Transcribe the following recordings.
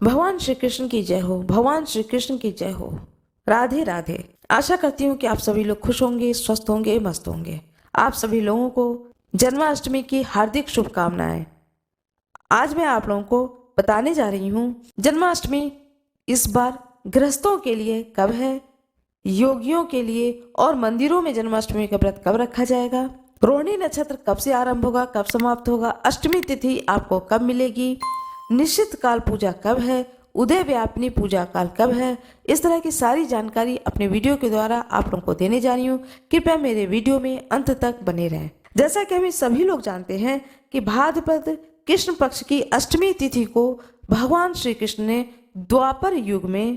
भगवान श्री कृष्ण की जय हो। भगवान श्री कृष्ण की जय हो। राधे राधे। आशा करती हूँ कि आप सभी लोग खुश होंगे, स्वस्थ होंगे, मस्त होंगे। आप सभी लोगों को जन्माष्टमी की हार्दिक शुभकामनाएं। आज मैं आप लोगों को बताने जा रही हूँ जन्माष्टमी इस बार गृहस्थों के लिए कब है, योगियों के लिए और मंदिरों में जन्माष्टमी का व्रत कब रखा जाएगा, रोहिणी नक्षत्र कब से आरंभ होगा, कब समाप्त होगा, अष्टमी तिथि आपको कब मिलेगी, निश्चित काल पूजा कब है, उदय व्यापिनी पूजा काल कब है। इस तरह की सारी जानकारी अपने वीडियो के द्वारा आप लोगों को देने जा रही हूँ। कृपया मेरे वीडियो में अंत तक बने रहें। जैसा कि हम सभी लोग जानते हैं कि भाद्रपद कृष्ण पक्ष की अष्टमी तिथि को भगवान श्री कृष्ण ने द्वापर युग में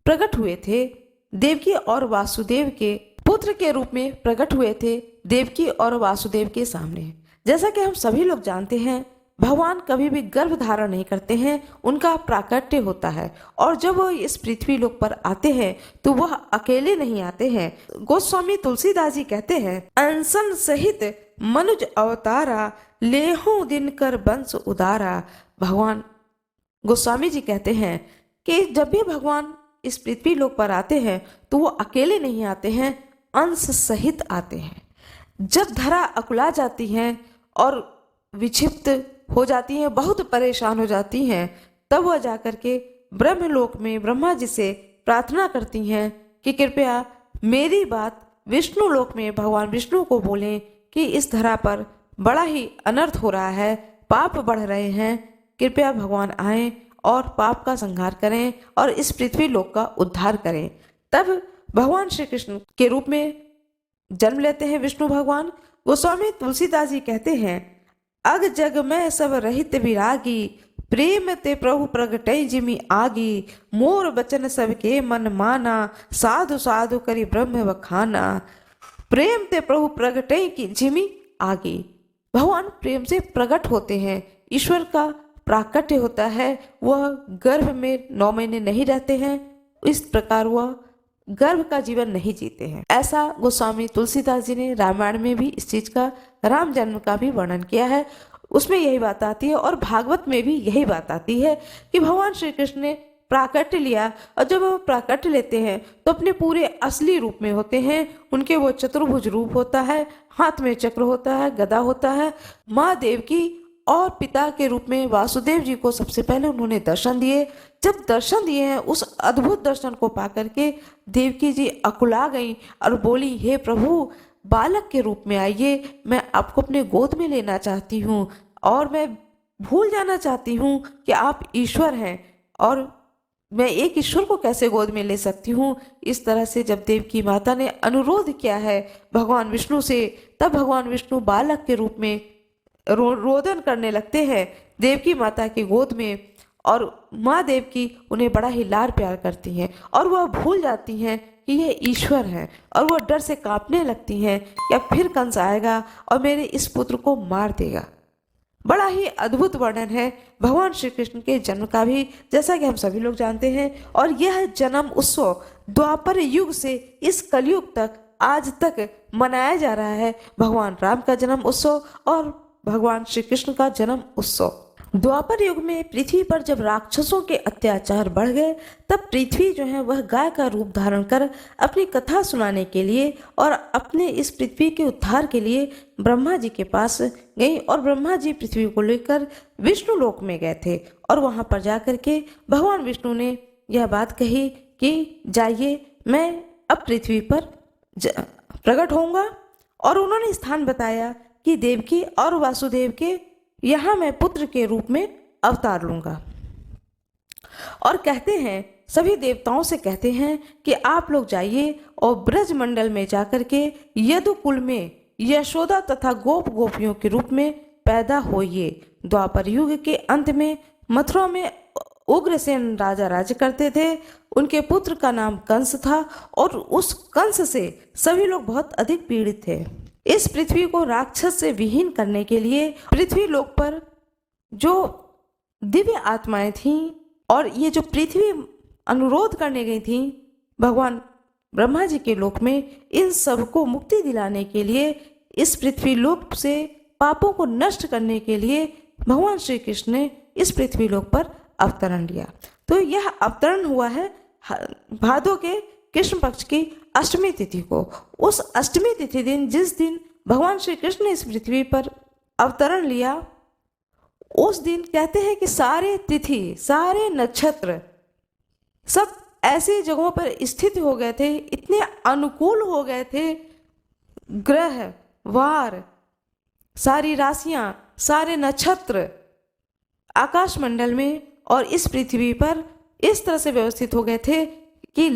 प्रकट हुए थे। देवकी और वासुदेव के पुत्र के रूप में प्रकट हुए थे, देवकी और वासुदेव के सामने। जैसा कि हम सभी लोग जानते हैं भगवान कभी भी गर्भ धारण नहीं करते हैं, उनका प्राकट्य होता है। और जब वो इस पृथ्वी लोक पर आते हैं तो वह अकेले नहीं आते हैं। गोस्वामी तुलसीदास जी कहते हैं, अंसन सहित मनुज अवतारा, लेहू दिन कर बंश उदारा। भगवान गोस्वामी जी कहते हैं कि जब भी भगवान इस पृथ्वी लोक पर आते हैं तो वो अकेले नहीं आते हैं, अंश सहित आते हैं। जब धरा अकुला जाती है और विक्षिप्त हो जाती हैं, बहुत परेशान हो जाती हैं, तब वह जाकर के ब्रह्मलोक में ब्रह्मा जी से प्रार्थना करती हैं कि कृपया मेरी बात विष्णु लोक में भगवान विष्णु को बोलें कि इस धरा पर बड़ा ही अनर्थ हो रहा है, पाप बढ़ रहे हैं, कृपया भगवान आएं और पाप का संहार करें और इस पृथ्वी लोक का उद्धार करें। तब भगवान श्री कृष्ण के रूप में जन्म लेते हैं विष्णु भगवान। गोस्वामी तुलसीदास जी कहते हैं, अग जग में सब रहित विरागी, प्रेम ते प्रभु प्रगटै जिमि आगी, मोर बचन सबके मन माना, साधु साधु करी ब्रह्म बखाना। प्रेम ते प्रभु प्रगटै की जिमि आगी। भगवान प्रेम से प्रकट होते हैं, ईश्वर का प्राकट्य होता है। वह गर्भ में 9 महीने नहीं रहते हैं, इस प्रकार वह गर्भ का जीवन नहीं जीते हैं। ऐसा गोस्वामी तुलसीदास जी ने रामायण में भी इस चीज का, राम जन्म का भी वर्णन किया है। उसमें यही बात आती है और भागवत में भी यही बात आती है कि भगवान श्री कृष्ण ने प्राकट्य लिया और जब वो प्राकट्य लेते हैं तो अपने पूरे असली रूप में होते हैं। उनके वो चतुर्भुज रूप होता है, हाथ में चक्र होता है, गदा होता है। माँ देवकी और पिता के रूप में वासुदेव जी को सबसे पहले उन्होंने दर्शन दिए। जब दर्शन दिए हैं, उस अद्भुत दर्शन को पाकर के देवकी जी अकुला गई और बोली, हे प्रभु बालक के रूप में आइए, मैं आपको अपने गोद में लेना चाहती हूँ और मैं भूल जाना चाहती हूँ कि आप ईश्वर हैं और मैं एक ईश्वर को कैसे गोद में ले सकती हूँ। इस तरह से जब देवकी माता ने अनुरोध किया है भगवान विष्णु से, तब भगवान विष्णु बालक के रूप में रोदन करने लगते हैं देवकी माता की गोद में और माँ देवकी उन्हें बड़ा ही लाड प्यार करती हैं और वह भूल जाती हैं कि ये ईश्वर हैं और वह डर से कांपने लगती हैं कि अब फिर कंस आएगा और मेरे इस पुत्र को मार देगा। बड़ा ही अद्भुत वर्णन है भगवान श्री कृष्ण के जन्म का भी, जैसा कि हम सभी लोग जानते हैं। और यह जन्म उत्सव द्वापर युग से इस कलयुग तक आज तक मनाया जा रहा है। भगवान राम का जन्म उत्सव और भगवान श्री कृष्ण का जन्म उत्सव। द्वापर युग में पृथ्वी पर जब राक्षसों के अत्याचार बढ़ गए, तब पृथ्वी जो है वह गाय का रूप धारण कर अपनी कथा सुनाने के लिए और अपने इस पृथ्वी के उद्धार के लिए ब्रह्मा जी के पास गई। और ब्रह्मा जी पृथ्वी को लेकर विष्णु लोक में गए थे और वहां पर जाकर के भगवान विष्णु ने यह बात कही कि जाइए, मैं अब पृथ्वी पर प्रकट होऊंगा। और उन्होंने स्थान बताया कि देवकी और वासुदेव के यहाँ मैं पुत्र के रूप में अवतार लूंगा। और कहते हैं, सभी देवताओं से कहते हैं कि आप लोग जाइए और ब्रज मंडल में जाकर के यदुकुल में यशोदा तथा गोप गोपियों के रूप में पैदा होइए। द्वापर युग के अंत में मथुरा में उग्रसेन राजा राज्य करते थे। उनके पुत्र का नाम कंस था और उस कंस से सभी लोग बहुत अधिक पीड़ित थे। इस पृथ्वी को राक्षस से विहीन करने के लिए पृथ्वी लोक पर जो दिव्य आत्माएं थीं और ये जो पृथ्वी अनुरोध करने गई थीं भगवान ब्रह्मा जी के लोक में, इन सबको मुक्ति दिलाने के लिए, इस पृथ्वी लोक से पापों को नष्ट करने के लिए भगवान श्री कृष्ण ने इस पृथ्वी लोक पर अवतरण लिया। तो यह अवतरण हुआ है भादों के कृष्ण पक्ष की अष्टमी तिथि को। उस अष्टमी तिथि दिन, जिस दिन भगवान श्री कृष्ण ने इस पृथ्वी पर अवतरण लिया, उस दिन कहते हैं कि सारे तिथि, सारे नक्षत्र सब ऐसी जगहों पर स्थित हो गए थे, इतने अनुकूल हो गए थे, ग्रह वार, सारी राशियां, सारे नक्षत्र आकाश मंडल में और इस पृथ्वी पर इस तरह से व्यवस्थित हो गए थे कि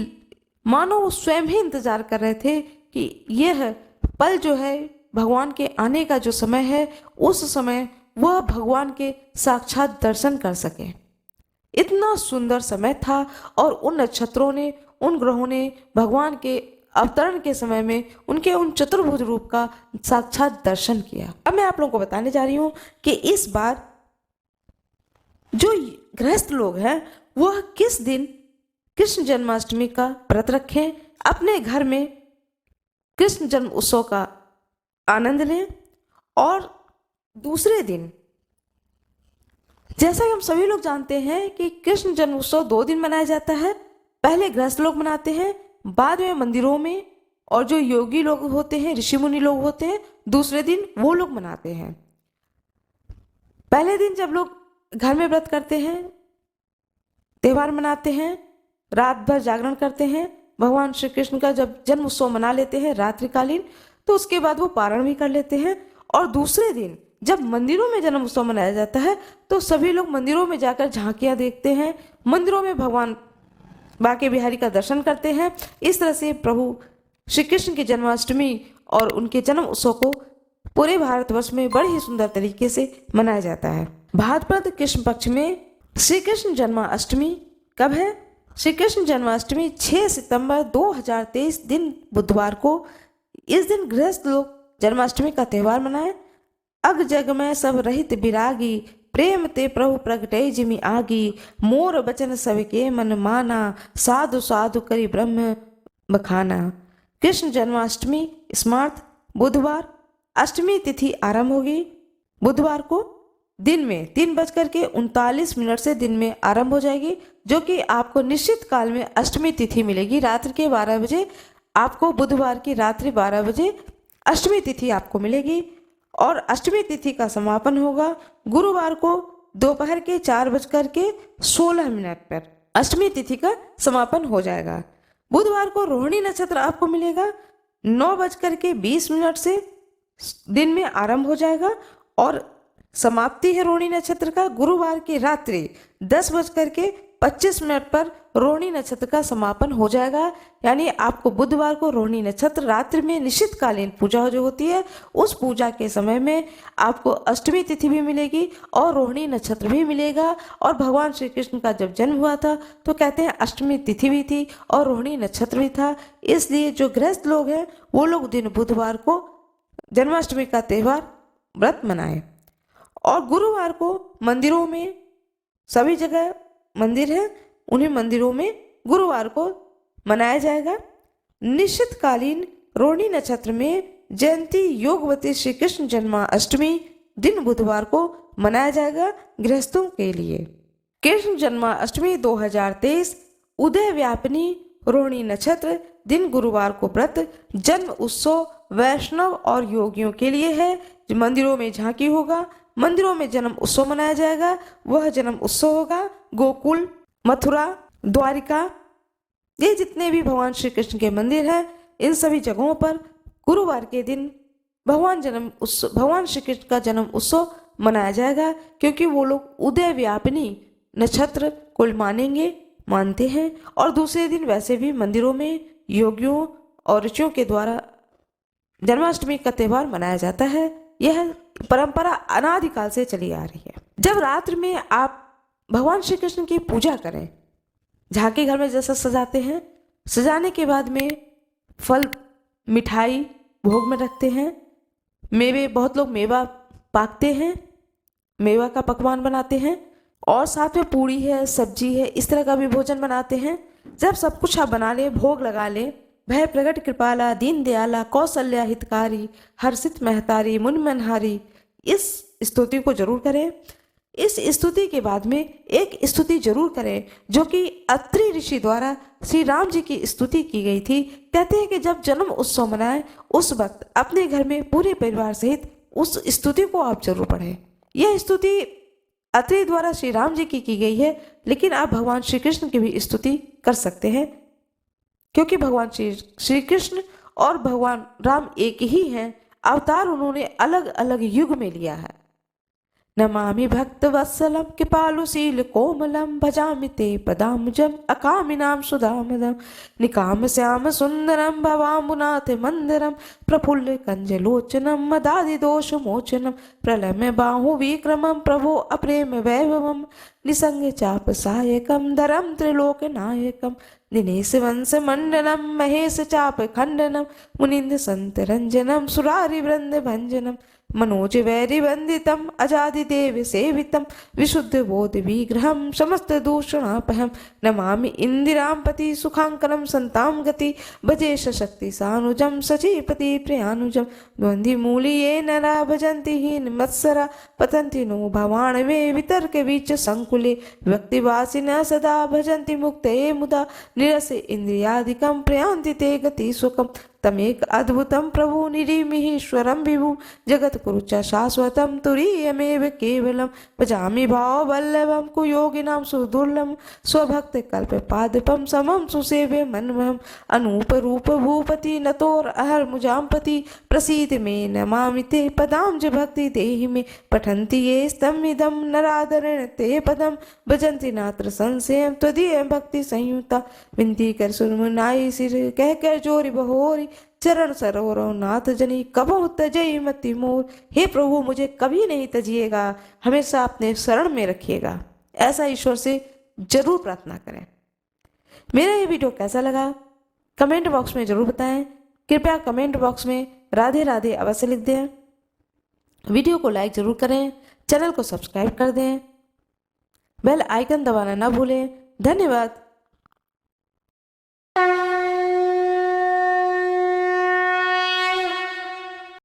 मानो वो स्वयं ही इंतजार कर रहे थे कि यह पल जो है भगवान के आने का जो समय है, उस समय वह भगवान के साक्षात दर्शन कर सके। इतना सुंदर समय था और उन नक्षत्रों ने, उन ग्रहों ने भगवान के अवतरण के समय में उनके उन चतुर्भुज रूप का साक्षात दर्शन किया। अब मैं आप लोगों को बताने जा रही हूं कि इस बार जो गृहस्थ लोग हैं वह किस दिन कृष्ण जन्माष्टमी का व्रत रखें, अपने घर में कृष्ण जन्म उत्सव का आनंद लें। और दूसरे दिन, जैसा कि हम सभी लोग जानते हैं कि कृष्ण जन्म उत्सव 2 दिन मनाया जाता है। पहले गृहस्थ लोग मनाते हैं, बाद में मंदिरों में और जो योगी लोग होते हैं, ऋषि मुनि लोग होते हैं, दूसरे दिन वो लोग मनाते हैं। पहले दिन जब लोग घर में व्रत करते हैं, त्यौहार मनाते हैं, रात भर जागरण करते हैं, भगवान श्री कृष्ण का जब जन्म उत्सव मना लेते हैं रात्रिकालीन, तो उसके बाद वो पारण भी कर लेते हैं। और दूसरे दिन जब मंदिरों में जन्म उत्सव मनाया जाता है तो सभी लोग मंदिरों में जाकर झांकियां देखते हैं, मंदिरों में भगवान बांके बिहारी का दर्शन करते हैं। इस तरह से प्रभु श्री कृष्ण की जन्माष्टमी और उनके जन्म उत्सव को पूरे भारतवर्ष में बड़े ही सुंदर तरीके से मनाया जाता है। भाद्रपद कृष्ण पक्ष में श्री कृष्ण जन्माष्टमी कब है? श्री कृष्ण जन्माष्टमी 6 सितंबर 2023 दिन बुधवार को। इस दिन गृहस्थ लोग जन्माष्टमी का त्यौहार मनाएं। अग जग में सब रहित विरागी, प्रेम ते प्रभु प्रगटे जिमि आगी, मोर बचन सबके मन माना, साधु साधु करी ब्रह्म बखाना। कृष्ण जन्माष्टमी स्मार्थ बुधवार, अष्टमी तिथि आरंभ होगी बुधवार को दिन में 3:39 से दिन में आरंभ हो जाएगी, जो कि आपको निश्चित काल में अष्टमी तिथि मिलेगी। रात्रि के 12 बजे आपको, बुधवार की रात्रि 12 बजे अष्टमी तिथि आपको मिलेगी। और अष्टमी तिथि का समापन होगा गुरुवार को दोपहर के 4:16 पर अष्टमी तिथि का समापन हो जाएगा। बुधवार को रोहिणी नक्षत्र आपको मिलेगा 9:20 से दिन में आरंभ हो जाएगा और समाप्ति है रोहिणी नक्षत्र का गुरुवार की रात्रि 10:25 पर रोहिणी नक्षत्र का समापन हो जाएगा। यानी आपको बुधवार को रोहिणी नक्षत्र रात्रि में निश्चितकालीन पूजा जो होती है, उस पूजा के समय में आपको अष्टमी तिथि भी मिलेगी और रोहिणी नक्षत्र भी मिलेगा। और भगवान श्री कृष्ण का जब जन्म हुआ था तो कहते हैं अष्टमी तिथि भी थी और रोहिणी नक्षत्र भी था। इसलिए जो गृहस्थ लोग हैं वो लोग दिन बुधवार को जन्माष्टमी का त्यौहार व्रत मनाएं। और गुरुवार को मंदिरों में, सभी जगह मंदिर है, उन्हीं मंदिरों में गुरुवार को मनाया जाएगा। निश्चितकालीन रोहिणी नक्षत्र में जयंती योगवती श्री कृष्ण जन्माष्टमी दिन बुधवार को मनाया जाएगा गृहस्थों के लिए। कृष्ण जन्माष्टमी 2023 उदय व्यापिनी रोहिणी नक्षत्र दिन गुरुवार को व्रत जन्म उत्सव वैष्णव और योगियों के लिए है। मंदिरों में झांकी होगा, मंदिरों में जन्म उत्सव मनाया जाएगा। वह जन्म उत्सव होगा गोकुल, मथुरा, द्वारिका, ये जितने भी भगवान श्री कृष्ण के मंदिर हैं, इन सभी जगहों पर गुरुवार के दिन भगवान श्री कृष्ण का जन्म उत्सव मनाया जाएगा, क्योंकि वो लोग उदय व्यापिनी नक्षत्र को मानते हैं। और दूसरे दिन वैसे भी मंदिरों में योगियों और ऋषियों के द्वारा जन्माष्टमी का त्यौहार मनाया जाता है। यह परंपरा अनादिकाल से चली आ रही है। जब रात्रि में आप भगवान श्री कृष्ण की पूजा करें, झांकी घर में जैसा सजाते हैं, सजाने के बाद में फल मिठाई भोग में रखते हैं, मेवे, बहुत लोग मेवा पाकते हैं, मेवा का पकवान बनाते हैं और साथ में पूड़ी है, सब्जी है, इस तरह का भी भोजन बनाते हैं। जब सब कुछ आप बना ले, भोग लगा ले, भय प्रगट कृपाला दीन दयाला कौशल्या हितकारी हर्षित महतारी मुन मनहारी, इस स्तुति को जरूर करें। इस स्तुति के बाद में एक स्तुति जरूर करें जो कि अत्रि ऋषि द्वारा श्री राम जी की स्तुति की गई थी। कहते हैं कि जब जन्म उत्सव मनाएं उस वक्त अपने घर में पूरे परिवार सहित उस स्तुति को आप जरूर पढ़ें। यह स्तुति अत्रि द्वारा श्री राम जी की गई है, लेकिन आप भगवान श्री कृष्ण की भी स्तुति कर सकते हैं, क्योंकि भगवान श्री कृष्ण और भगवान राम एक ही हैं। अवतार उन्होंने अलग अलग युग में लिया है। नमामि भक्त वत्सलम कृपालुशील कोमलम भजामि ते पदाम्बुजम अकामिनाम सुधामदम निकाम श्याम सुंदरम भवाम्बुनाथ मंदरम प्रफुल्ल कंजलोचनम मदादि दोष मोचनम प्रलम्य बाहु विक्रमम प्रभो अप्रेम वैभवम निसंग चाप सायकम धरम त्रिलोक नायकम दिनेश वंश मंडलम महेश चाप खंडनम मुनिंद संत रंजनम सुरारि वृंद भंजनम मनोज वैरि वंदितम अजादि देव सेवितम विशुद्ध बोध विग्रहम समस्त दूषणापहम नमामि इंदिरापति सुखांकरम संताम गति भजे सशक्ति सानुजम सचीपति प्रियानुजम द्वंद्वी मूली ये नरा भजन्ति हीन मत्सरा पतन्ति नो भवान वे वितर्क बीच संकुले व्यक्तिवासिन सदा भजन्ति मुक्ते मुदा निरस इंद्रियादिकम प्रयान्ति ते गति सुखम तमेक अद्भुतम प्रभु निरीमीश्वरम विभु जगत कुरुच शाश्वतम तुरीयमेव केवलम भजामि भाव वल्लभम कुयोगिनाम सुदुर्लभम स्वभक्त कल्प पादपम समम सुसेव्य मनमहम अनूप रूप भूपति नतोर अहर मुजाम्पति प्रसीद में नमामि ते पदाम्ज भक्ति देहि में पठन्ति ये स्तमिदम नरादरण ते पदम भजन्ति नात्र संशयम त्वदीय भक्ति संयुक्ता विनती कर सुनमुनाई सिर कह कर जोरी बहोरी चरण सरोवरों नाथ जनी कबहु तजई मति मोर। हे प्रभु मुझे कभी नहीं तजिएगा, हमेशा अपने शरण में रखिएगा। ऐसा ईश्वर से जरूर प्रार्थना करें। मेरा ये वीडियो कैसा लगा कमेंट बॉक्स में जरूर बताएं। कृपया कमेंट बॉक्स में राधे राधे अवश्य लिख दें। वीडियो को लाइक जरूर करें, चैनल को सब्सक्राइब कर दें, बेल आइकन दबाना ना भूलें। धन्यवाद।